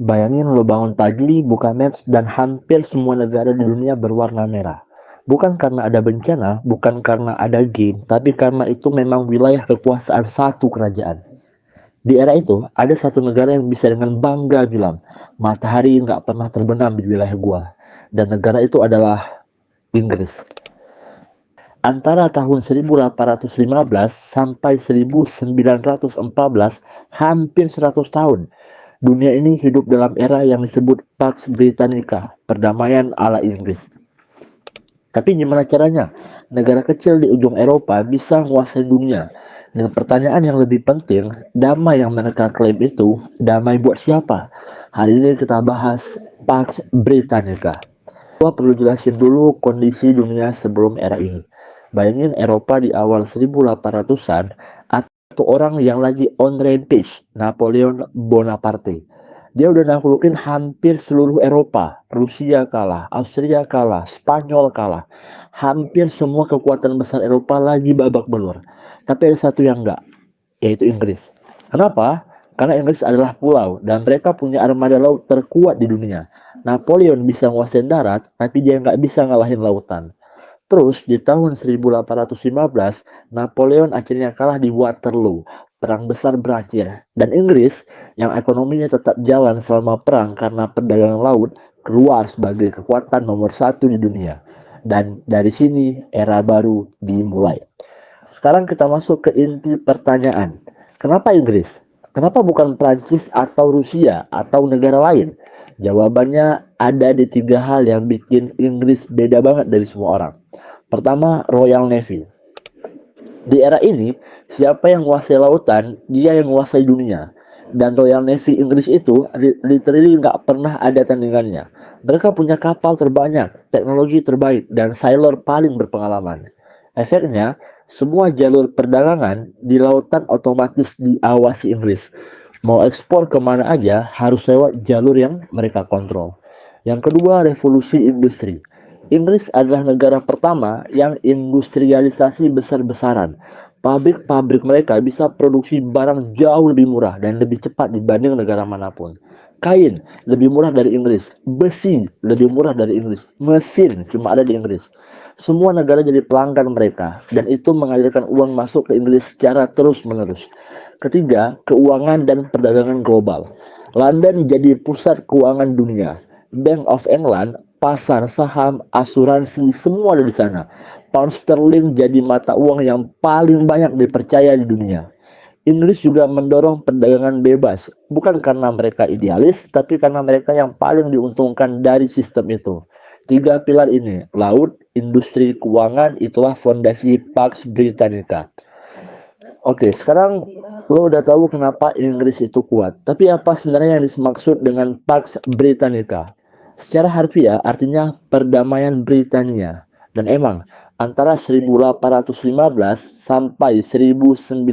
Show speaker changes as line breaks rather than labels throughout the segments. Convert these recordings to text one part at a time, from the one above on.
Bayangin lo bangun pagi, buka Maps, dan hampir semua negara di dunia berwarna merah. Bukan karena ada bencana, bukan karena ada game, tapi karena itu memang wilayah kekuasaan satu kerajaan. Di era itu, ada satu negara yang bisa dengan bangga bilang, matahari nggak pernah terbenam di wilayah gua. Dan negara itu adalah Inggris. Antara tahun 1815 sampai 1914, hampir 100 tahun, dunia ini hidup dalam era yang disebut Pax Britannica, perdamaian ala Inggris. Tapi gimana caranya? Negara kecil di ujung Eropa bisa menguasai dunia. Dan pertanyaan yang lebih penting, damai yang mereka klaim itu, damai buat siapa? Hari ini kita bahas Pax Britannica. Gua perlu jelasin dulu kondisi dunia sebelum era ini. Bayangin Eropa di awal 1800-an, atau orang yang lagi on rampage, Napoleon Bonaparte. Dia udah naklukin hampir seluruh Eropa. Rusia kalah, Austria kalah, Spanyol kalah. Hampir semua kekuatan besar Eropa lagi babak belur. Tapi ada satu yang enggak, yaitu Inggris. Kenapa? Karena Inggris adalah pulau dan mereka punya armada laut terkuat di dunia. Napoleon bisa nguasain darat, tapi dia nggak bisa ngalahin lautan. Terus di tahun 1815, Napoleon akhirnya kalah di Waterloo. Perang besar berakhir, dan Inggris yang ekonominya tetap jalan selama perang karena perdagangan laut keluar sebagai kekuatan nomor satu di dunia. Dan dari sini era baru dimulai. Sekarang kita masuk ke inti pertanyaan. Kenapa Inggris? Kenapa bukan Prancis atau Rusia atau negara lain? Jawabannya ada di tiga hal yang bikin Inggris beda banget dari semua orang. Pertama, Royal Navy. Di era ini, siapa yang menguasai lautan, dia yang menguasai dunia. Dan Royal Navy Inggris itu literally nggak pernah ada tandingannya. Mereka punya kapal terbanyak, teknologi terbaik, dan sailor paling berpengalaman. Efeknya, semua jalur perdagangan di lautan otomatis diawasi Inggris. Mau ekspor kemana aja harus lewat jalur yang mereka kontrol. Yang kedua, revolusi industri. Inggris adalah negara pertama yang industrialisasi besar-besaran. Pabrik-pabrik mereka bisa produksi barang jauh lebih murah dan lebih cepat dibanding negara manapun. Kain lebih murah dari Inggris, besi lebih murah dari Inggris, mesin cuma ada di Inggris. Semua negara jadi pelanggan mereka dan itu mengalirkan uang masuk ke Inggris secara terus-menerus. Ketiga, keuangan dan perdagangan global. London jadi pusat keuangan dunia. Bank of England, pasar saham, asuransi, semua ada di sana. Pound sterling jadi mata uang yang paling banyak dipercaya di dunia. Inggris juga mendorong perdagangan bebas, bukan karena mereka idealis, tapi karena mereka yang paling diuntungkan dari sistem itu. Tiga pilar ini, laut, industri, keuangan, itulah fondasi Pax Britannica. Oke, sekarang lo udah tahu kenapa Inggris itu kuat. Tapi apa sebenarnya yang dimaksud dengan Pax Britannica? Secara harfiah artinya perdamaian Britania. Dan emang antara 1815 sampai 1914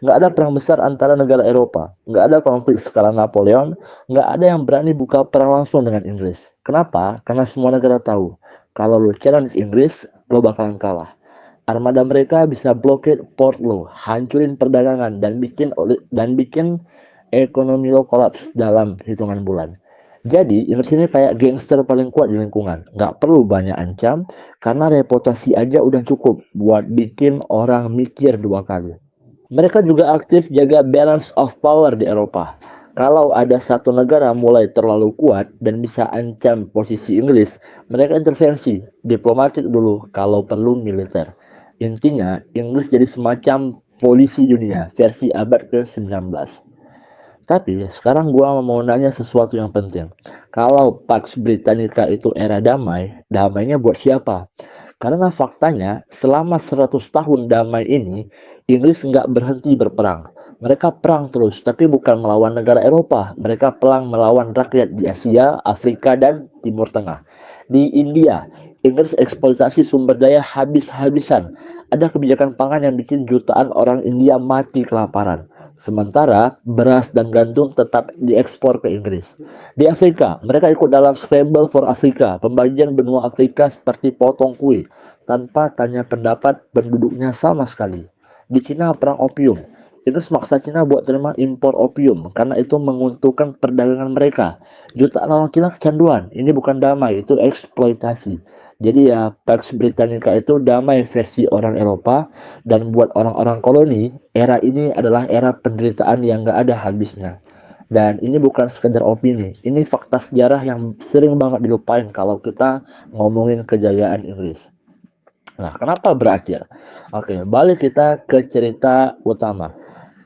nggak ada perang besar antara negara Eropa, nggak ada konflik skala Napoleon, nggak ada yang berani buka perang langsung dengan Inggris. Kenapa? Karena semua negara tahu kalau lo challenge Inggris, lo bakalan kalah. Armada mereka bisa blokade port lo, hancurin perdagangan dan bikin ekonomi lo kolaps dalam hitungan bulan. Jadi Inggris ini kayak gangster paling kuat di lingkungan. Nggak perlu banyak ancam, karena reputasi aja udah cukup buat bikin orang mikir dua kali. Mereka juga aktif jaga balance of power di Eropa. Kalau ada satu negara mulai terlalu kuat dan bisa ancam posisi Inggris, mereka intervensi, diplomatik dulu, kalau perlu militer. Intinya, Inggris jadi semacam polisi dunia versi abad ke-19. Tapi sekarang gua mau nanya sesuatu yang penting. Kalau Pax Britannica itu era damai, damainya buat siapa? Karena faktanya selama 100 tahun damai ini, Inggris nggak berhenti berperang. Mereka perang terus, tapi bukan melawan negara Eropa. Mereka perang melawan rakyat di Asia, Afrika, dan Timur Tengah. Di India, Inggris eksploitasi sumber daya habis-habisan. Ada kebijakan pangan yang bikin jutaan orang India mati kelaparan. Sementara beras dan gandum tetap diekspor ke Inggris. Di Afrika, mereka ikut dalam Scramble for Africa, pembagian benua Afrika seperti potong kue, tanpa tanya pendapat penduduknya sama sekali. Di Cina, perang opium. Inggris maksa Cina buat terima impor opium karena itu menguntungkan perdagangan mereka. Jutaan orang Cina kecanduan. Ini bukan damai, itu eksploitasi. Jadi ya Pax Britannica itu damai versi orang Eropa, dan buat orang-orang koloni, era ini adalah era penderitaan yang gak ada habisnya. Dan ini bukan sekedar opini, ini fakta sejarah yang sering banget dilupain kalau kita ngomongin kejayaan Inggris. Nah, kenapa berakhir? Oke, balik kita ke cerita utama.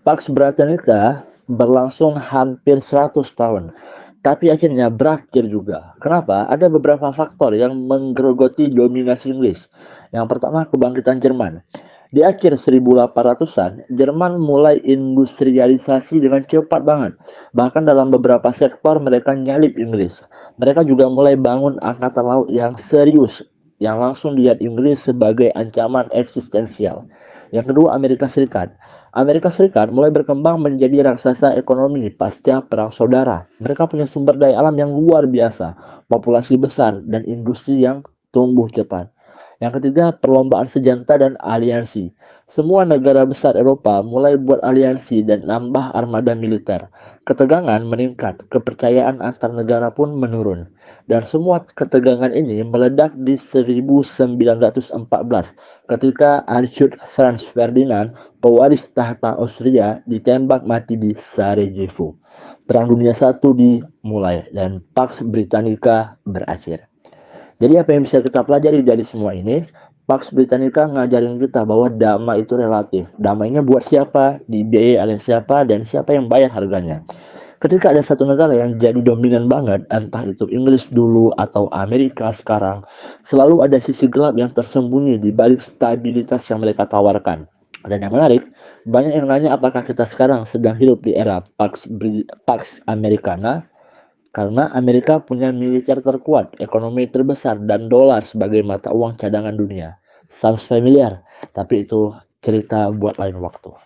Pax Britannica berlangsung hampir 100 tahun, tapi akhirnya berakhir juga. Kenapa? Ada beberapa faktor yang menggerogoti dominasi Inggris. Yang pertama, kebangkitan Jerman. Di akhir 1800-an, Jerman mulai industrialisasi dengan cepat banget. Bahkan dalam beberapa sektor mereka nyalip Inggris. Mereka juga mulai bangun angkatan laut yang serius, yang langsung dilihat Inggris sebagai ancaman eksistensial. Yang kedua, Amerika Serikat. Amerika Serikat mulai berkembang menjadi raksasa ekonomi pasca Perang Saudara. Mereka punya sumber daya alam yang luar biasa, populasi besar, dan industri yang tumbuh cepat. Yang ketiga, perlombaan senjata dan aliansi. Semua negara besar Eropa mulai buat aliansi dan nambah armada militer. Ketegangan meningkat, kepercayaan antar negara pun menurun. Dan semua ketegangan ini meledak di 1914 ketika Archduke Franz Ferdinand, pewaris tahta Austria, ditembak mati di Sarajevo. Perang Dunia I dimulai dan Pax Britannica berakhir. Jadi apa yang bisa kita pelajari dari semua ini? Pax Britannica ngajarin kita bahwa damai itu relatif. Damainya buat siapa, dibiayai oleh siapa, dan siapa yang bayar harganya. Ketika ada satu negara yang jadi dominan banget, entah itu Inggris dulu atau Amerika sekarang, selalu ada sisi gelap yang tersembunyi di balik stabilitas yang mereka tawarkan. Dan yang menarik, banyak yang nanya apakah kita sekarang sedang hidup di era Pax Americana, karena Amerika punya militer terkuat, ekonomi terbesar, dan dolar sebagai mata uang cadangan dunia. Sounds familiar, tapi itu cerita buat lain waktu.